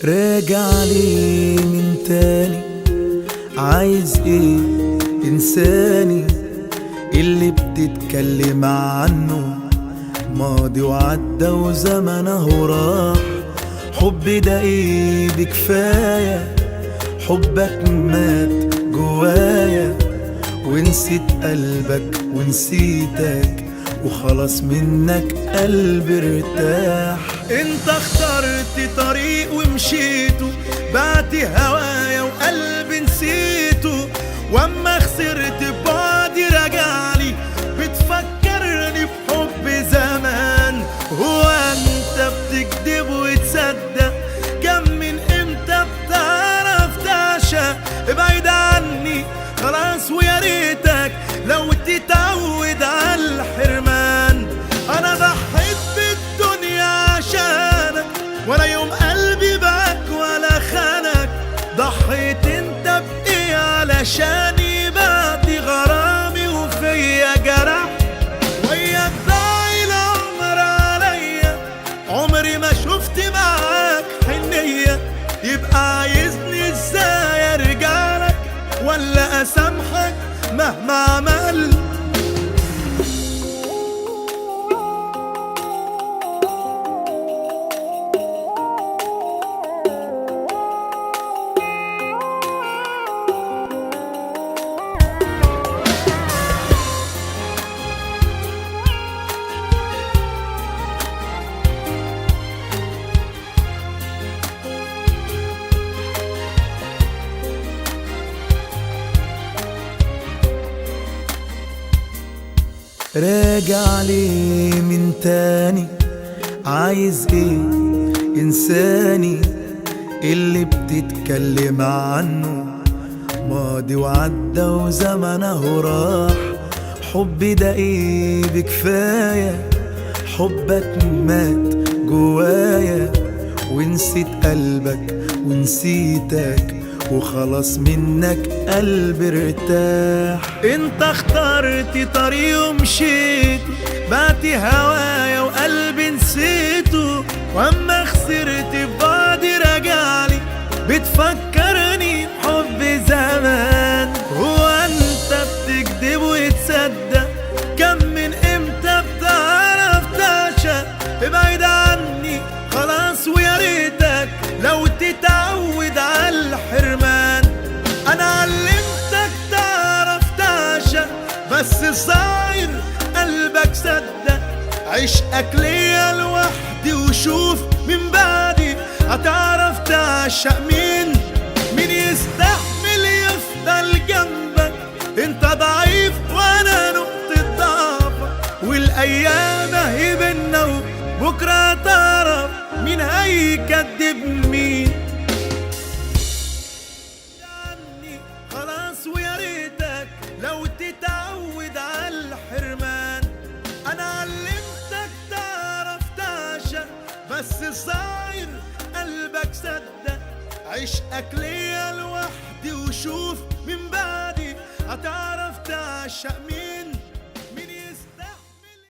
راجع لي من تاني، عايز ايه انساني اللي بتتكلم عنه ماضي وعدى وزمنه راح. حب ده ايه بكفاية، حبك مات جوايا ونسيت قلبك ونسيتك وخلاص منك قلبي ارتاح. انت اخترت طريق ومشيته، بعت هوايا وقلبي نسيته، واما خسرت بعدي رجعلي بتفكرني بحب زمان. هو انت بتكذب وتصدق؟ كم من امتى بتعرف تعشق؟ ابعد عني خلاص ويا ريتك لو تتعود على الحرمان. انا ضحيت بالدنيا عشانك ولا يوم قلبي باك ولا خانك. ضحيت انت بايه علشاني؟ بعد غرامي وفيا جرح، وياك ضاع العمر عليا، عمري ما شفت معاك حنية. يبقى عايزني ازاي ارجعلك ولا اسامحك مهما عمل؟ راجع لي من تاني، عايز ايه انساني اللي بتتكلم عنه ماضي وعدى وزمنه راح. حبي ده ايه بكفاية، حبك مات جوايا ونسيت قلبك ونسيتك وخلاص منك قلبي ارتاح. انت اخترت طريق ومشيت، بعت هوايا وقلبي نسيته، واما خسرت بعدي رجعلي بتفكرني بحب زمان. هو انت بتكذب وتصدق؟ كم من امتى بتعرف تعشق؟ ابعد عني خلاص ويا ريتك لو تتعود على الحرمان. انا علمتك تعرف تعشق بس صاير قلبك صدق. عشقك ليا لوحدي وشوف من بعدي هتعرف تعشق مين. مين يستحمل يفضل جنبك؟ انت ضعيف وانا نقطة ضعفك، والايام اهي بينا وبكره تعرف مين هيكدب مين. عني خلاص ويا ريتك لو تتعود على الحرمان. انا علمتك تعرف تعشق بس صاير قلبك صدق. عشقك ليا لوحدي وشوف من بعدي هتعرف تعشق مين.